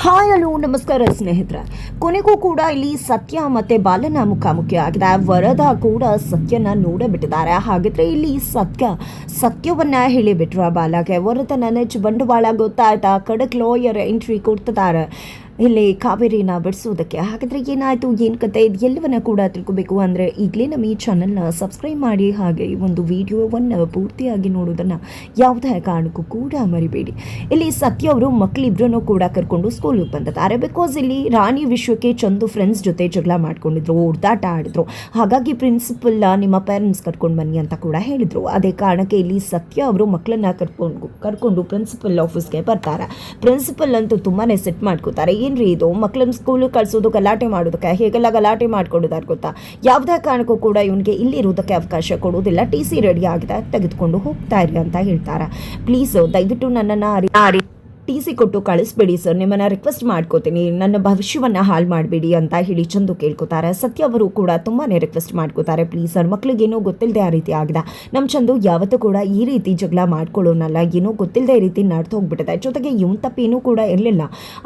Hi hello ನಮಸ್ಕಾರ ಸ್ನೇಹಿತರೆ. ಕೊನೆಗೂ ಕೂಡ ಇಲ್ಲಿ ಸತ್ಯ ಮತ್ತು ಬಾಲನ ಮುಖಾಮುಖಿ ಆಗಿದೆ. ವರದ ಕೂಡ ಸತ್ಯನ ನೋಡಬಿಟ್ಟಿದ್ದಾರೆ. ಹಾಗಿದ್ರೆ ಇಲ್ಲಿ ಸತ್ಯವನ್ನ ಹೇಳಿಬಿಟ್ರ ಬಾಲಗೆ. ವರದನ ನೆಚ್ಚು ಬಂಡವಾಳ ಗೊತ್ತಾಯ್ತಾ? ಖಡಕ್ ಲಾಯರ್ ಎಂಟ್ರಿ ಕೊಡ್ತಿದ್ದಾರೆ ಇಲ್ಲಿ ಕಾವೇರಿನ ಬಿಡಿಸೋದಕ್ಕೆ. ಹಾಗಾದರೆ ಏನಾಯಿತು, ಏನು ಕತೆ, ಇದು ಎಲ್ಲವನ್ನ ಕೂಡ ತಿಳ್ಕೊಬೇಕು ಅಂದರೆ ಈಗಲೇ ನಮ್ಮ ಈ ಚಾನಲ್ನ ಸಬ್ಸ್ಕ್ರೈಬ್ ಮಾಡಿ. ಹಾಗೆ ಈ ಒಂದು ವಿಡಿಯೋವನ್ನು ಪೂರ್ತಿಯಾಗಿ ನೋಡೋದನ್ನು ಯಾವುದೇ ಕಾರಣಕ್ಕೂ ಕೂಡ ಮರಿಬೇಡಿ. ಇಲ್ಲಿ ಸತ್ಯ ಅವರು ಮಕ್ಕಳಿಬ್ಬರನ್ನು ಕೂಡ ಕರ್ಕೊಂಡು ಸ್ಕೂಲಿಗೆ ಬಂದಿದ್ದಾರೆ. ಬಿಕಾಸ್ ಇಲ್ಲಿ ರಾಣಿ ವಿಶ್ವಕ್ಕೆ ಚಂದು ಫ್ರೆಂಡ್ಸ್ ಜೊತೆ ಜಗಳ ಮಾಡ್ಕೊಂಡಿದ್ರು, ಹೊಡೆದಾಟ ಆಡಿದ್ರು. ಹಾಗಾಗಿ ಪ್ರಿನ್ಸಿಪಲ್ ನಿಮ್ಮ ಪೇರೆಂಟ್ಸ್ ಕರ್ಕೊಂಡು ಬನ್ನಿ ಅಂತ ಕೂಡ ಹೇಳಿದರು. ಅದೇ ಕಾರಣಕ್ಕೆ ಇಲ್ಲಿ ಸತ್ಯ ಅವರು ಮಕ್ಕಳನ್ನ ಕರ್ಕೊಂಡು ಪ್ರಿನ್ಸಿಪಲ್ ಆಫೀಸ್ಗೆ ಬರ್ತಾರೆ. ಪ್ರಿನ್ಸಿಪಲ್ ಅಂತೂ ತುಂಬಾ ಸೆಟ್ ಮಾಡ್ಕೋತಾರೆ. ಏನ್ರಿ ಇದು, ಮಕ್ಕಳನ್ನ ಸ್ಕೂಲಿಗೆ ಕಳಿಸೋದು, ಗಲಾಟೆ ಮಾಡೋದಕ್ಕೆ, ಹೇಗೆಲ್ಲ ಗಲಾಟೆ ಮಾಡ್ಕೊಂಡಿದ್ದಾರೆ ಗೊತ್ತಾ? ಯಾವುದೇ ಕಾರಣಕ್ಕೂ ಕೂಡ ಇವನಿಗೆ ಇಲ್ಲಿ ಇರೋದಕ್ಕೆ ಅವಕಾಶ ಕೊಡೋದಿಲ್ಲ. ಟಿ.ಸಿ ರೆಡಿ ಆಗಿದೆ, ತೆಗೆದುಕೊಂಡು ಹೋಗ್ತಾ ಇರಿ ಅಂತ ಹೇಳ್ತಾರೆ. ಪ್ಲೀಸ್ ದಯವಿಟ್ಟು ನನ್ನನ್ನು ಟಿ.ಸಿ ಕೊಟ್ಟು ಕಳಿಸ್ಬೇಡಿ ಸರ್, ನಿಮ್ಮನ್ನು ರಿಕ್ವೆಸ್ಟ್ ಮಾಡ್ಕೋತೀನಿ, ನನ್ನ ಭವಿಷ್ಯವನ್ನು ಹಾಳು ಮಾಡಬೇಡಿ ಅಂತ ಹೇಳಿ ಚಂದು ಕೇಳ್ಕೊತಾರೆ. ಸತ್ಯ ಅವರು ಕೂಡ ತುಂಬಾ ರಿಕ್ವೆಸ್ಟ್ ಮಾಡ್ಕೋತಾರೆ, ಪ್ಲೀಸ್ ಸರ್, ಮಕ್ಕಳಿಗೇನೋ ಗೊತ್ತಿಲ್ಲದೆ ಆ ರೀತಿ ಆಗಿದೆ. ನಮ್ಮ ಚಂದು ಯಾವತ್ತೂ ಕೂಡ ಈ ರೀತಿ ಜಗಳ ಮಾಡ್ಕೊಳ್ಳೋನಲ್ಲ, ಏನೋ ಗೊತ್ತಿಲ್ಲದೆ ಈ ರೀತಿ ನಡ್ದು ಹೋಗ್ಬಿಟ್ಟಿದೆ. ಜೊತೆಗೆ ಇವನ್ ತಪ್ಪೇನೂ ಕೂಡ ಇರಲಿಲ್ಲ,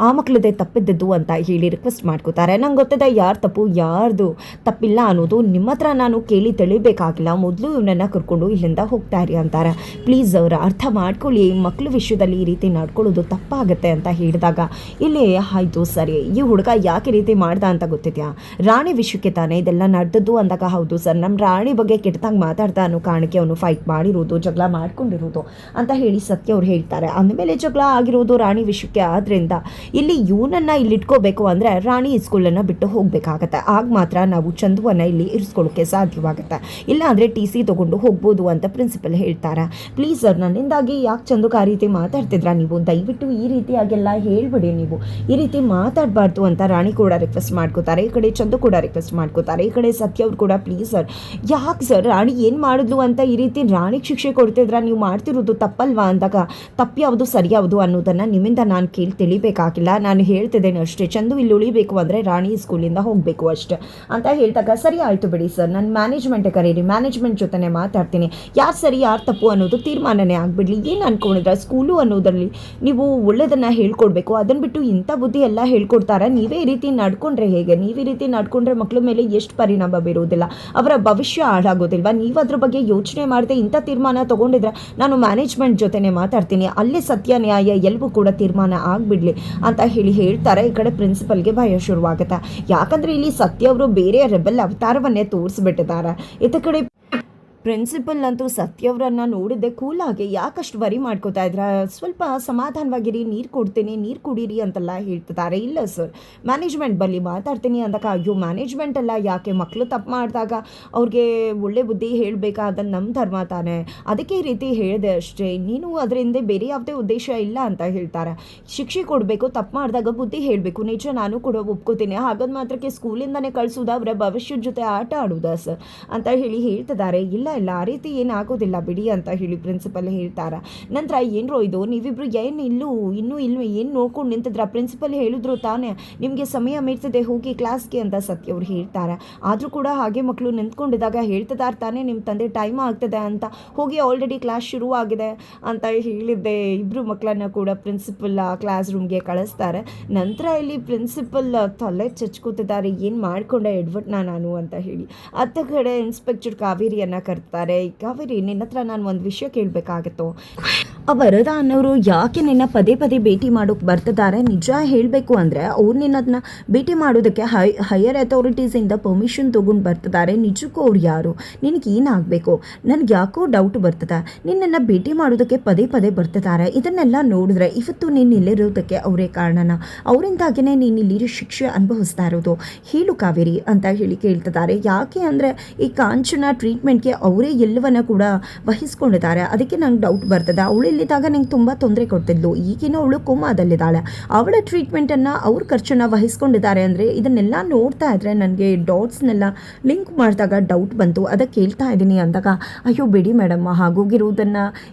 ಆ ಮಕ್ಕಳದೇ ತಪ್ಪಿದ್ದದ್ದು ಅಂತ ಹೇಳಿ ರಿಕ್ವೆಸ್ಟ್ ಮಾಡ್ಕೋತಾರೆ. ನಂಗೆ ಗೊತ್ತಿದೆ ಯಾರ ತಪ್ಪು ಯಾರ್ದು ತಪ್ಪಿಲ್ಲ ಅನ್ನೋದು ನಿಮ್ಮ ಹತ್ರ ನಾನು ಕೇಳಿ ತಿಳಿಬೇಕಾಗಿಲ್ಲ. ಮೊದಲು ಇವನನ್ನು ಕರ್ಕೊಂಡು ಇಲ್ಲಿಂದ ಹೋಗ್ತಾ ಇರಿ ಅಂತಾರೆ. ಪ್ಲೀಸ್ ಅವ್ರು ಅರ್ಥ ಮಾಡ್ಕೊಳ್ಳಿ, ಮಕ್ಕಳ ವಿಷಯದಲ್ಲಿ ಈ ರೀತಿ ನಡ್ಕೊಳ್ಳೋದು ತಪ್ಪಾಗುತ್ತೆ ಅಂತ ಹೇಳಿದಾಗ ಇಲ್ಲಿ ಆಯಿತು ಸರಿ, ಈ ಹುಡುಗ ಯಾಕೆ ರೀತಿ ಮಾಡ್ದ ಅಂತ ಗೊತ್ತಿದೆಯಾ? ರಾಣಿ ವಿಷಯಕ್ಕೆ ತಾನೇ ಇದೆಲ್ಲ ನಡೆದದ್ದು ಅಂದಾಗ ಹೌದು ಸರ್, ನಮ್ಮ ರಾಣಿ ಬಗ್ಗೆ ಕೆಟ್ಟದಾಗಿ ಮಾತಾಡ್ತಾ ಅನ್ನೋ ಕಾರಣಕ್ಕೆ ಅವನು ಫೈಟ್ ಮಾಡಿರೋದು, ಜಗಳ ಮಾಡ್ಕೊಂಡಿರೋದು ಅಂತ ಹೇಳಿ ಸತ್ಯ ಅವ್ರು ಹೇಳ್ತಾರೆ. ಅಂದಮೇಲೆ ಜಗಳ ಆಗಿರೋದು ರಾಣಿ ವಿಷಯಕ್ಕೆ ಆದ್ರಿಂದ ಇಲ್ಲಿ ಇವನನ್ನು ಇಲ್ಲಿ ಇಟ್ಕೋಬೇಕು ಅಂದರೆ ರಾಣಿ ಸ್ಕೂಲನ್ನು ಬಿಟ್ಟು ಹೋಗಬೇಕಾಗತ್ತೆ. ಆಗ ಮಾತ್ರ ನಾವು ಚಂದುವನ್ನು ಇಲ್ಲಿ ಇರಿಸ್ಕೊಳ್ಳೋಕ್ಕೆ ಸಾಧ್ಯವಾಗುತ್ತೆ. ಇಲ್ಲ ಅಂದರೆ ಟಿ.ಸಿ ತೊಗೊಂಡು ಹೋಗ್ಬೋದು ಅಂತ ಪ್ರಿನ್ಸಿಪಲ್ ಹೇಳ್ತಾರೆ. ಪ್ಲೀಸ್ ಸರ್, ನನ್ನಿಂದಾಗಿ ಯಾಕೆ ಚಂದುಕ ಆ ರೀತಿ ಮಾತಾಡ್ತಿದ್ರಾ ನೀವು? ದಯವಿಟ್ಟು ಈ ರೀತಿಯಾಗೆಲ್ಲ ಹೇಳ್ಬಿಡಿ, ನೀವು ಈ ರೀತಿ ಮಾತಾಡಬಾರ್ದು ಅಂತ ರಾಣಿ ಕೂಡ ರಿಕ್ವೆಸ್ಟ್ ಮಾಡ್ಕೋತಾರೆ. ಈ ಕಡೆ ಚಂದು ಕೂಡ ರಿಕ್ವೆಸ್ಟ್ ಮಾಡ್ಕೋತಾರೆ. ಈ ಕಡೆ ಸತ್ಯ ಅವ್ರು ಕೂಡ ಪ್ಲೀಸ್ ಸರ್, ಯಾಕೆ ಸರ್ ರಾಣಿ ಏನು ಮಾಡಿದ್ಲು ಅಂತ ಈ ರೀತಿ ರಾಣಿಗೆ ಶಿಕ್ಷೆ ಕೊಡ್ತಿದ್ರ? ನೀವು ಮಾಡ್ತಿರೋದು ತಪ್ಪಲ್ವಾ ಅಂದಾಗ ತಪ್ಪು ಯಾವುದು ಸರಿ ಯಾವುದು ಅನ್ನೋದನ್ನು ನಿಮ್ಮಿಂದ ನಾನು ಕೇಳಿ ತಿಳಿಬೇಕಾಗಿಲ್ಲ, ನಾನು ಹೇಳ್ತಿದ್ದೇನೆ ಅಷ್ಟೇ. ಚಂದು ಇಲ್ಲಿ ಉಳಿಬೇಕು ಅಂದರೆ ರಾಣಿ ಸ್ಕೂಲಿಂದ ಹೋಗಬೇಕು ಅಷ್ಟೇ ಅಂತ ಹೇಳಿದಾಗ ಸರಿ ಆಯಿತು ಬಿಡಿ ಸರ್, ನಾನು ಮ್ಯಾನೇಜ್ಮೆಂಟ್ ಕರೀರಿ, ಮ್ಯಾನೇಜ್ಮೆಂಟ್ ಜೊತೆ ಮಾತಾಡ್ತೀನಿ, ಯಾರು ಸರಿ ಯಾರು ತಪ್ಪು ಅನ್ನೋದು ತೀರ್ಮಾನನೇ ಆಗಿಬಿಡ್ಲಿ. ಏನು ಅಂದ್ಕೊಂಡಿದ್ರೆ ಸ್ಕೂಲು ಅನ್ನೋದರಲ್ಲಿ ನೀವು ಒಳ್ಳೆಯದನ್ನು ಹೇಳ್ಕೊಡ್ಬೇಕು, ಅದನ್ನು ಬಿಟ್ಟು ಇಂಥ ಬುದ್ಧಿ ಎಲ್ಲ ಹೇಳ್ಕೊಡ್ತಾರೆ. ನೀವೇ ಈ ರೀತಿ ನಡ್ಕೊಂಡ್ರೆ ಹೇಗೆ? ನೀವು ಈ ರೀತಿ ನಡ್ಕೊಂಡ್ರೆ ಮಕ್ಕಳ ಮೇಲೆ ಎಷ್ಟು ಪರಿಣಾಮ ಬೀರೋದಿಲ್ಲ, ಅವರ ಭವಿಷ್ಯ ಹಾಳಾಗೋದಿಲ್ವಾ? ನೀವು ಅದ್ರ ಬಗ್ಗೆ ಯೋಚನೆ ಮಾಡದೆ ಇಂಥ ತೀರ್ಮಾನ ತೊಗೊಂಡಿದ್ರೆ ನಾನು ಮ್ಯಾನೇಜ್ಮೆಂಟ್ ಜೊತೆನೇ ಮಾತಾಡ್ತೀನಿ, ಅಲ್ಲೇ ಸತ್ಯ ನ್ಯಾಯ ಎಲ್ಲವೂ ಕೂಡ ತೀರ್ಮಾನ ಆಗಿಬಿಡ್ಲಿ ಅಂತ ಹೇಳಿ ಹೇಳ್ತಾರೆ. ಈ ಕಡೆ ಪ್ರಿನ್ಸಿಪಲ್ಗೆ ಭಯ ಶುರುವಾಗುತ್ತೆ. ಯಾಕಂದರೆ ಇಲ್ಲಿ ಸತ್ಯ ಅವರು ಬೇರೆ ರೆಬೆಲ್ ಅವತಾರವನ್ನೇ ತೋರಿಸ್ಬಿಟ್ಟಿದ್ದಾರೆ. ಇತ್ತ ಕಡೆ ಪ್ರಿನ್ಸಿಪಲ್ ಅಂತೂ ಸತ್ಯವರನ್ನು ನೋಡಿದ್ದೆ ಕೂಲಾಗಿ ಯಾಕಷ್ಟು ವರಿ ಮಾಡ್ಕೋತಾ ಇದ್ರ, ಸ್ವಲ್ಪ ಸಮಾಧಾನವಾಗಿರಿ, ನೀರು ಕೊಡ್ತೀನಿ, ನೀರು ಕುಡೀರಿ ಅಂತೆಲ್ಲ ಹೇಳ್ತಿದ್ದಾರೆ. ಇಲ್ಲ ಸರ್, ಮ್ಯಾನೇಜ್ಮೆಂಟ್ ಬಲ್ಲಿ ಮಾತಾಡ್ತೀನಿ ಅಂದಾಗ ಅಯ್ಯೋ ಮ್ಯಾನೇಜ್ಮೆಂಟ್ ಅಲ್ಲ, ಯಾಕೆ ಮಕ್ಕಳು ತಪ್ಪು ಮಾಡಿದಾಗ ಅವ್ರಿಗೆ ಒಳ್ಳೆ ಬುದ್ಧಿ ಹೇಳಬೇಕಾದನ್ನು ನಮ್ಮ ಧರ್ಮ ತಾನೆ, ಅದಕ್ಕೆ ಈ ರೀತಿ ಹೇಳಿದೆ ಅಷ್ಟೇ, ನೀನು ಅದರಿಂದ ಬೇರೆ ಯಾವುದೇ ಉದ್ದೇಶ ಇಲ್ಲ ಅಂತ ಹೇಳ್ತಾರೆ. ಶಿಕ್ಷೆ ಕೊಡಬೇಕು, ತಪ್ಪು ಮಾಡಿದಾಗ ಬುದ್ಧಿ ಹೇಳಬೇಕು, ನಿಜ ನಾನು ಕೂಡ ಒಪ್ಕೋತೀನಿ, ಹಾಗಾದ ಮಾತ್ರಕ್ಕೆ ಸ್ಕೂಲಿಂದನೇ ಕಳಿಸೋದು, ಅವರ ಭವಿಷ್ಯದ ಜೊತೆ ಆಟ ಆಡೋದಾ ಸರ್ ಅಂತ ಹೇಳಿ ಹೇಳ್ತಿದ್ದಾರೆ. ಇಲ್ಲ ಇಲ್ಲ ಆ ರೀತಿ ಏನಾಗೋದಿಲ್ಲ ಬಿಡಿ ಅಂತ ಹೇಳಿ ಪ್ರಿನ್ಸಿಪಲ್ ಹೇಳ್ತಾರೆ. ನಂತರ ಏನರೋ ಇದು ನೀವಿಬ್ರು ಇನ್ನೂ ಏನು ನೋಡ್ಕೊಂಡು ನಿಂತಿದ್ರ? ಪ್ರಿನ್ಸಿಪಲ್ ಹೇಳಿದ್ರು ತಾನೇ ನಿಮಗೆ ಸಮಯ ಮೀರ್ತಿದೆ ಹೋಗಿ ಕ್ಲಾಸ್ಗೆ ಅಂತ ಸತ್ಯ ಅವ್ರು ಹೇಳ್ತಾರೆ. ಆದರೂ ಕೂಡ ಹಾಗೆ ಮಕ್ಕಳು ನಿಂತ್ಕೊಂಡಿದ್ದಾಗ ಹೇಳ್ತಿದ್ದಾರೆ ತಾನೇ ನಿಮ್ಮ ತಂದೆ ಟೈಮ್ ಆಗ್ತದೆ ಅಂತ, ಹೋಗಿ ಆಲ್ರೆಡಿ ಕ್ಲಾಸ್ ಶುರುವಾಗಿದೆ ಅಂತ ಹೇಳಿದ್ದೆ. ಇಬ್ಬರು ಮಕ್ಕಳನ್ನ ಕೂಡ ಪ್ರಿನ್ಸಿಪಲ್ ಕ್ಲಾಸ್ ರೂಮ್ಗೆ ಕಳಿಸ್ತಾರೆ. ನಂತರ ಇಲ್ಲಿ ಪ್ರಿನ್ಸಿಪಲ್ ತಲೆ ಚಚ್ಕೋತಿದ್ದಾರೆ, ಏನು ಮಾಡಿಕೊಂಡೆ ಎಡ್ವರ್ಟ್ನ ನಾನು ಅಂತ ಹೇಳಿ. ಅತ್ತ ಕಡೆ ಇನ್ಸ್ಪೆಕ್ಟರ್ ಕಾವೇರಿಯನ್ನು ಕರ್ತಾರೆ. ಕಾವೇರಿ, ನಿನ್ನ ಹತ್ರ ನಾನು ಒಂದು ವಿಷಯ ಕೇಳಬೇಕಾಗಿತ್ತು. ಆ ವರದ ಅನ್ನೋರು ಯಾಕೆ ನಿನ್ನ ಪದೇ ಪದೇ ಭೇಟಿ ಮಾಡೋಕ್ಕೆ ಬರ್ತಿದ್ದಾರೆ? ನಿಜ ಹೇಳಬೇಕು ಅಂದರೆ ಅವ್ರು ನಿನ್ನದನ್ನ ಭೇಟಿ ಮಾಡೋದಕ್ಕೆ ಹೈಯರ್ ಅಥಾರಿಟೀಸಿಂದ ಪರ್ಮಿಷನ್ ತೊಗೊಂಡು ಬರ್ತಿದ್ದಾರೆ. ನಿಜಕ್ಕೂ ಅವ್ರು ಯಾರು? ನಿನಗೆ ಏನಾಗಬೇಕು? ನನಗೆ ಯಾಕೋ ಡೌಟ್ ಬರ್ತದೆ. ನಿನ್ನನ್ನು ಭೇಟಿ ಮಾಡೋದಕ್ಕೆ ಪದೇ ಪದೇ ಬರ್ತಿದ್ದಾರೆ. ಇದನ್ನೆಲ್ಲ ನೋಡಿದ್ರೆ ಇವತ್ತು ನೀನು ಇಲ್ಲಿರೋದಕ್ಕೆ ಅವರೇ ಕಾರಣನ? ಅವರಿಂದಾಗಿಯೇ ನೀನು ಇಲ್ಲಿ ಶಿಕ್ಷೆ ಅನುಭವಿಸ್ತಾ ಇರೋದು. ಹೇಳು ಕಾವೇರಿ ಅಂತ ಹೇಳಿ ಕೇಳ್ತಿದ್ದಾರೆ. ಯಾಕೆ ಅಂದರೆ ಈ ಕಾಂಚನ ಟ್ರೀಟ್ಮೆಂಟ್ಗೆ ಅವರೇ ಎಲ್ಲವನ್ನ ಕೂಡ ವಹಿಸ್ಕೊಂಡಿದ್ದಾರೆ. ಅದಕ್ಕೆ ನಂಗೆ ಡೌಟ್ ಬರ್ತದೆ. ಅವಳು ಇಲ್ಲಿದ್ದಾಗ ನಂಗೆ ತುಂಬ ತೊಂದರೆ ಕೊಡ್ತಿದ್ಲು, ಈಗಿನ ಅವಳು ಕೋಮಾದಲ್ಲಿದ್ದಾಳೆ, ಅವಳ ಟ್ರೀಟ್ಮೆಂಟನ್ನು ಅವ್ರ ಖರ್ಚನ್ನು ವಹಿಸ್ಕೊಂಡಿದ್ದಾರೆ ಅಂದರೆ ಇದನ್ನೆಲ್ಲ ನೋಡ್ತಾ ಇದ್ದರೆ ನನಗೆ ಡಾಟ್ಸ್ನೆಲ್ಲ ಲಿಂಕ್ ಮಾಡಿದಾಗ ಡೌಟ್ ಬಂತು. ಅದಕ್ಕೆ ಕೇಳ್ತಾ ಇದ್ದೀನಿ ಅಂದಾಗ ಅಯ್ಯೋ ಬಿಡಿ ಮೇಡಮ್, ಹಾಗೋಗಿರೋದನ್ನು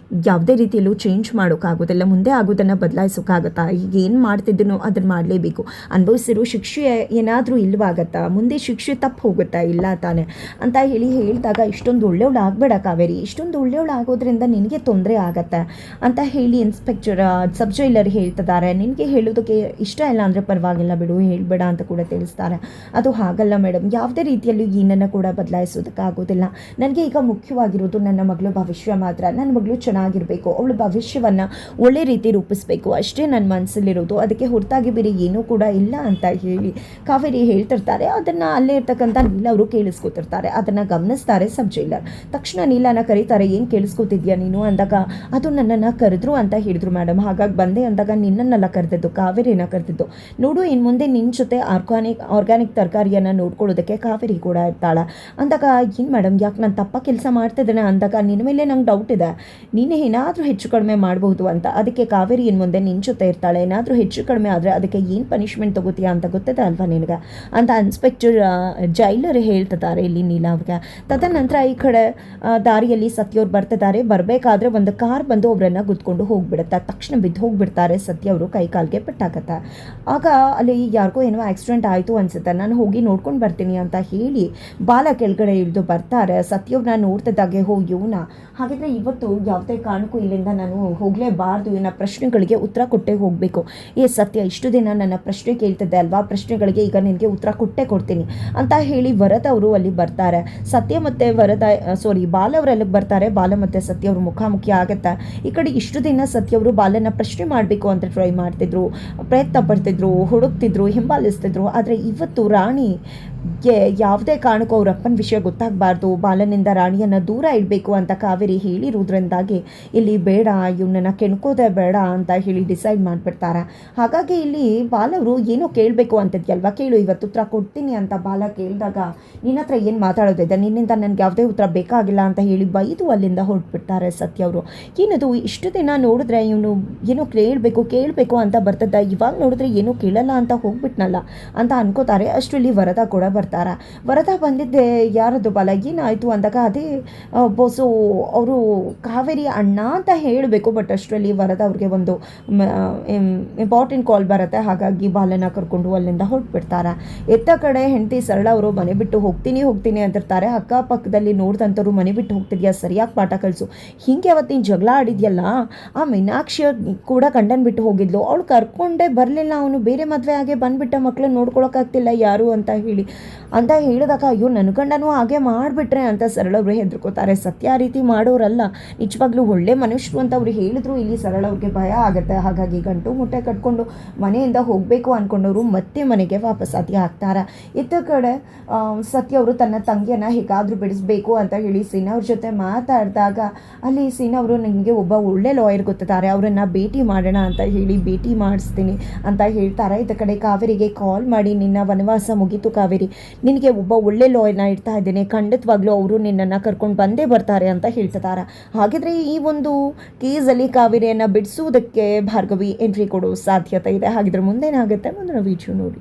ಯಾವುದೇ ರೀತಿಯಲ್ಲೂ ಚೇಂಜ್ ಮಾಡೋಕ್ಕಾಗೋದಿಲ್ಲ, ಮುಂದೆ ಆಗೋದನ್ನು ಬದಲಾಯಿಸೋಕ್ಕಾಗತ್ತಾ? ಈಗ ಏನು ಮಾಡ್ತಿದ್ದೀನೋ ಅದನ್ನು ಮಾಡಲೇಬೇಕು. ಅನುಭವಿಸಿರೋ ಶಿಕ್ಷೆ ಏನಾದರೂ ಇಲ್ಲವಾಗತ್ತಾ? ಮುಂದೆ ಶಿಕ್ಷೆ ತಪ್ಪು ಹೋಗುತ್ತಾ? ಇಲ್ಲ ತಾನೆ ಅಂತ ಹೇಳಿ ಹೇಳಿದಾಗ ಇಷ್ಟೊಂದು ಒಳ್ಳೆಯವಳು ಆಗಬೇಡ ಕಾವೇರಿ, ಇಷ್ಟೊಂದು ಒಳ್ಳೆಯವಳು ಆಗೋದ್ರಿಂದ ನಿನಗೆ ತೊಂದರೆ ಆಗತ್ತೆ ಅಂತ ಹೇಳಿ ಇನ್ಸ್ಪೆಕ್ಟರ್ ಸಬ್ ಜೈಲರ್ ಹೇಳ್ತಿದ್ದಾರೆ. ನಿನಗೆ ಹೇಳೋದಕ್ಕೆ ಇಷ್ಟ ಇಲ್ಲ ಅಂದರೆ ಪರವಾಗಿಲ್ಲ ಬಿಡು, ಹೇಳಬೇಡ ಅಂತ ಕೂಡ ತಿಳಿಸ್ತಾರೆ. ಅದು ಹಾಗಲ್ಲ ಮೇಡಮ್, ಯಾವುದೇ ರೀತಿಯಲ್ಲೂ ಏನನ್ನು ಕೂಡ ಬದಲಾಯಿಸೋದಕ್ಕಾಗೋದಿಲ್ಲ. ನನಗೆ ಈಗ ಮುಖ್ಯವಾಗಿರೋದು ನನ್ನ ಮಗಳು ಭವಿಷ್ಯ ಮಾತ್ರ. ನನ್ನ ಮಗಳು ಚೆನ್ನಾಗಿರಬೇಕು, ಅವಳ ಭವಿಷ್ಯವನ್ನು ಒಳ್ಳೆ ರೀತಿ ರೂಪಿಸಬೇಕು, ಅಷ್ಟೇ ನನ್ನ ಮನಸ್ಸಲ್ಲಿರೋದು. ಅದಕ್ಕೆ ಹೊರತಾಗಿ ಬೇರೆ ಏನೂ ಕೂಡ ಇಲ್ಲ ಅಂತ ಹೇಳಿ ಕಾವೇರಿ ಹೇಳ್ತಿರ್ತಾರೆ. ಅದನ್ನು ಅಲ್ಲೇ ಇರ್ತಕ್ಕಂಥ ನೀಲ ಅವರು ಕೇಳಿಸ್ಕೊತಿರ್ತಾರೆ. ಅದನ್ನು ಗಮನಿಸ್ತಾರೆ ಸಬ್ ಜೈಲರ್. ತಕ್ಷಣ ನೀಲನ ಕರೀತಾರೆ. ಏನು ಕೇಳಿಸ್ಕೊತಿದ್ಯಾ ನೀನು ಅಂದಾಗ, ಅದು ನನ್ನನ್ನು ಕರೆದ್ರು ಅಂತ ಹೇಳಿದ್ರು ಮೇಡಮ್, ಹಾಗಾಗಿ ಬಂದೆ ಅಂದಾಗ ನಿನ್ನನ್ನೆಲ್ಲ ಕರೆದಿದ್ದು, ಕಾವೇರಿನ ಕರೆದಿದ್ದು. ನೋಡು, ಇನ್ನು ಮುಂದೆ ನಿನ್ನ ಜೊತೆ ಆರ್ಗ್ಯಾನಿಕ್ ತರಕಾರಿಯನ್ನು ನೋಡ್ಕೊಳ್ಳೋದಕ್ಕೆ ಕಾವೇರಿ ಕೂಡ ಇರ್ತಾಳೆ ಅಂದಾಗ, ಏನು ಮೇಡಮ್ ಯಾಕೆ ನಾನು ತಪ್ಪ ಕೆಲಸ ಮಾಡ್ತಿದ್ದೇನೆ ಅಂದಾಗ, ನಿನ್ನ ಮೇಲೆ ನಂಗೆ ಡೌಟ್ ಇದೆ, ನೀನು ಏನಾದರೂ ಹೆಚ್ಚು ಕಡಿಮೆ ಮಾಡಬಹುದು ಅಂತ. ಅದಕ್ಕೆ ಕಾವೇರಿ ಇನ್ನು ಮುಂದೆ ನಿನ್ನ ಜೊತೆ ಇರ್ತಾಳೆ, ಏನಾದರೂ ಹೆಚ್ಚು ಕಡಿಮೆ ಆದರೆ ಅದಕ್ಕೆ ಏನು ಪನಿಷ್ಮೆಂಟ್ ತಗೋತೀಯಾ ಅಂತ ಗೊತ್ತಿದೆ ಅಲ್ವಾ ನಿನಗೆ ಅಂತ ಇನ್ಸ್ಪೆಕ್ಟರ್ ಜೈಲರ್ ಹೇಳ್ತಿದ್ದಾರೆ ಇಲ್ಲಿ ನೀಲಾ ಅವ್ರಿಗೆ. ತದನಂತರ ಈ ಕಡೆ ದಾರಿಯಲ್ಲಿ ಸತ್ಯವ್ರು ಬರ್ತಿದ್ದಾರೆ. ಬರಬೇಕಾದ್ರೆ ಒಂದು ಕಾರ್ ಬಂದು ಅವರನ್ನು ಗುದ್ಕೊಂಡು ಹೋಗ್ಬಿಡುತ್ತೆ. ತಕ್ಷಣ ಬಿದ್ದು ಹೋಗ್ಬಿಡ್ತಾರೆ ಸತ್ಯ ಅವರು, ಕೈ ಕಾಲಿಗೆ ಪೆಟ್ಟಾಗತ್ತೆ. ಆಗ ಅಲ್ಲಿ ಯಾರಿಗೋ ಏನೋ ಆಕ್ಸಿಡೆಂಟ್ ಆಯಿತು ಅನಿಸುತ್ತೆ, ನಾನು ಹೋಗಿ ನೋಡ್ಕೊಂಡು ಬರ್ತೀನಿ ಅಂತ ಹೇಳಿ ಬಾಲ ಕೆಳಗಡೆ ಇಳಿದು ಬರ್ತಾರೆ. ಸತ್ಯವ್ರನ್ನ ನೋಡ್ತಿದ್ದಾಗೆ, ಹೋ ಇವನ, ಹಾಗಿದ್ರೆ ಇವತ್ತು ಯಾವುದೇ ಕಾರಣಕ್ಕೂ ಇಲ್ಲಿಂದ ನಾನು ಹೋಗಲೇಬಾರ್ದು, ಇವನ ಪ್ರಶ್ನೆಗಳಿಗೆ ಉತ್ತರ ಕೊಟ್ಟೇ ಹೋಗಬೇಕು. ಸತ್ಯ, ಇಷ್ಟು ದಿನ ನನ್ನ ಪ್ರಶ್ನೆ ಕೇಳ್ತಿದ್ದೆ ಅಲ್ವಾ, ಪ್ರಶ್ನೆಗಳಿಗೆ ಈಗ ನಿನಗೆ ಉತ್ತರ ಕೊಡ್ತೀನಿ ಅಂತ ಹೇಳಿ ವರದ ಅವರು ಅಲ್ಲಿ ಬರ್ತಾರೆ. ಸತ್ಯ ಮತ್ತು ಬಾಲ ಅವರು ಅಲ್ಲಿಗೆ ಬರ್ತಾರೆ. ಬಾಲ ಮತ್ತು ಸತ್ಯ ಅವರು ಮುಖಾಮುಖಿ ಆಗುತ್ತೆ. ಈ ಕಡೆ ಇಷ್ಟು ದಿನ ಸತ್ಯ ಅವರು ಬಾಲನ ಪ್ರಶ್ನೆ ಮಾಡಬೇಕು ಅಂತ ಟ್ರೈ ಮಾಡ್ತಿದ್ರು, ಪ್ರಯತ್ನ ಪಡ್ತಿದ್ರು, ಹುಡುಕ್ತಿದ್ರು, ಹಿಂಬಾಲಿಸ್ತಿದ್ರು. ಆದರೆ ಇವತ್ತು ರಾಣಿಗೆ ಯಾವುದೇ ಕಾರಣಕ್ಕೂ ಅವ್ರ ಅಪ್ಪನ ವಿಷಯ ಗೊತ್ತಾಗಬಾರ್ದು, ಬಾಲನಿಂದ ರಾಣಿಯನ್ನು ದೂರ ಇಡಬೇಕು ಅಂತ ಕಾವೇರಿ ಹೇಳಿರೋದ್ರಿಂದಾಗಿ ಇಲ್ಲಿ ಬೇಡ, ಇವನನ್ನು ಕೆಣ್ಕೋದೇ ಬೇಡ ಅಂತ ಹೇಳಿ ಡಿಸೈಡ್ ಮಾಡಿಬಿಡ್ತಾರೆ. ಹಾಗಾಗಿ ಇಲ್ಲಿ ಬಾಲವರು ಏನೋ ಕೇಳಬೇಕು ಅಂತಿದ್ಯಲ್ವಾ, ಕೇಳು, ಇವತ್ತು ಉತ್ತರ ಕೊಡ್ತೀನಿ ಅಂತ ಬಾಲ ಕೇಳಿದಾಗ, ನಿನ್ನ ಹತ್ರ ಏನು ಮಾತಾಡೋದಿದೆ, ನಿನ್ನಿಂದ ನನಗೆ ಯಾವುದೇ ಉತ್ತರ ಬೇಕಾಗಿಲ್ಲ ಅಂತ ಹೇಳಿ ಬೈದು ಅಲ್ಲಿಂದ ಹೊರಟ್ಬಿಡ್ತಾರೆ ಸತ್ಯ ಅವರು. ಏನದು ಇಷ್ಟು ದಿನ ನೋಡಿದ್ರೆ ಇವನು ಏನೋ ಕೇಳಬೇಕು ಅಂತ ಬರ್ತದ, ಇವಾಗ ನೋಡಿದ್ರೆ ಏನೋ ಕೇಳಲ್ಲ ಅಂತ ಹೋಗ್ಬಿಟ್ನಲ್ಲ ಅಂತ ಅನ್ಕೋತಾರೆ. ಅಷ್ಟರಲ್ಲಿ ವರದ ಕೂಡ ಬರ್ತಾರೆ. ವರದ ಬಂದಿದ್ದೆ ಯಾರದು ಬಾಲ, ಏನಾಯಿತು ಅಂದಾಗ, ಅದೇ ಬೋಸು ಅವರು ಕಾವೇರಿ ಅಣ್ಣ ಅಂತ ಹೇಳಬೇಕು. ಬಟ್ ಅಷ್ಟರಲ್ಲಿ ವರದ ಅವ್ರಿಗೆ ಒಂದು ಇಂಪಾರ್ಟೆಂಟ್ ಕಾಲ್ ಬರುತ್ತೆ. ಹಾಗಾಗಿ ಬಾಲನ ಕರ್ಕೊಂಡು ಅಲ್ಲಿಂದ ಹೊರಟ್ಬಿಡ್ತಾರೆ. ಎತ್ತ ಕಡೆ ಹೆಂಡತಿ ಸರಳ ಅವರು ಮನೆ ಬಿಟ್ಟು ಹೋಗ್ತೀನಿ ಅಂತಿರ್ತಾರೆ. ಅಕ್ಕಪಕ್ಕದಲ್ಲಿ ನೋಡ್ದಂಥವ್ರು ಮನೆ ಬಿಟ್ಟು ಹೋಗ್ತಿದ್ಯಾ, ಸರಿಯಾಗಿ ಪಾಠ ಕಲಿಸು, ಹಿಂಗೆ ಅವತ್ತಿನ ಜಗಳ ಆಡಿದ್ಯಲ್ಲ, ಆ ಮೀನಾಕ್ಷಿ ಕೂಡ ಗಂಡನ ಬಿಟ್ಟು ಹೋಗಿದ್ಲು, ಅವಳು ಕರ್ಕೊಂಡೇ ಬರಲಿಲ್ಲ, ಅವನು ಬೇರೆ ಮದುವೆ ಆಗಿ ಬಂದುಬಿಟ್ಟ, ಮಕ್ಕಳನ್ನ ನೋಡ್ಕೊಳಕ್ಕಾಗ್ತಿಲ್ಲ ಯಾರು ಅಂತ ಹೇಳಿದಾಗ, ಅಯ್ಯೋ ನನ್ನ ಗಂಡನೂ ಹಾಗೆ ಮಾಡಿಬಿಟ್ರೆ ಅಂತ ಸರಳವ್ರು ಹೆದರ್ಕೋತಾರೆ. ಸತ್ಯ ಆ ರೀತಿ ಮಾಡೋರಲ್ಲ, ನಿಜವಾಗ್ಲೂ ಒಳ್ಳೆ ಮನುಷ್ಯರು ಅಂತ ಅವ್ರು ಹೇಳಿದ್ರು. ಇಲ್ಲಿ ಸರಳವ್ರಿಗೆ ಭಯ ಆಗುತ್ತೆ. ಹಾಗಾಗಿ ಗಂಟು ಮುಟ್ಟೆ ಕಟ್ಕೊಂಡು ಮನೆಯಿಂದ ಹೋಗಬೇಕು ಅಂದ್ಕೊಂಡವರು ಮತ್ತೆ ಮನೆಗೆ ವಾಪಸ್ ಆಗ್ತಾರೆ. ಇತ್ತ ಕಡೆ ಸತ್ಯ ಅವರು ತನ್ನ ತಂಗಿಯನ್ನು ಹೇಗಾದರೂ ಬಿಡಿಸ್ಬೇಕು ಅಂತ ಹೇಳಿ ಸೀನಾ ಅವ್ರ ಜೊತೆ ಮಾತಾಡಿದಾಗ, ಅಲ್ಲಿ ಸೀನಾ ಅವರು ನನಗೆ ಒಬ್ಬ ಒಳ್ಳೆ ಲಾಯರ್ ಗೊತ್ತಿದ್ದಾರೆ, ಅವರನ್ನು ಭೇಟಿ ಮಾಡೋಣ ಅಂತ ಹೇಳಿ ಭೇಟಿ ಮಾಡಿಸ್ತೀನಿ ಅಂತ ಹೇಳ್ತಾರೆ. ಇತ್ತ ಕಡೆ ಕಾವೇರಿಗೆ ಕಾಲ್ ಮಾಡಿ, ನಿನ್ನ ವನವಾಸ ಮುಗೀತು ಕಾವೇರಿ, ನಿನಗೆ ಒಬ್ಬ ಒಳ್ಳೆ ಲಾಯರ್ನ ಇಡ್ತಾ ಇದ್ದೇನೆ, ಖಂಡಿತವಾಗ್ಲೂ ಅವರು ನಿನ್ನನ್ನು ಕರ್ಕೊಂಡು ಬಂದೇ ಬರ್ತಾರೆ ಅಂತ ಹೇಳ್ತಿದ್ದಾರೆ. ಹಾಗಿದ್ರೆ ಈ ಒಂದು ಕೇಸಲ್ಲಿ ಕಾವೇರಿಯನ್ನು ಬಿಡಿಸುವುದಕ್ಕೆ ಭಾರ್ಗವಿ ಎಂಟ್ರಿ ಕೊಡೋ ಸಾಧ್ಯತೆ ಇದೆ. ಹಾಗಿದ್ರೆ ಮುಂದೇನಾಗುತ್ತೆ ಮುಂದಿನ ವಿಡಿಯೋ ನೋಡಿ.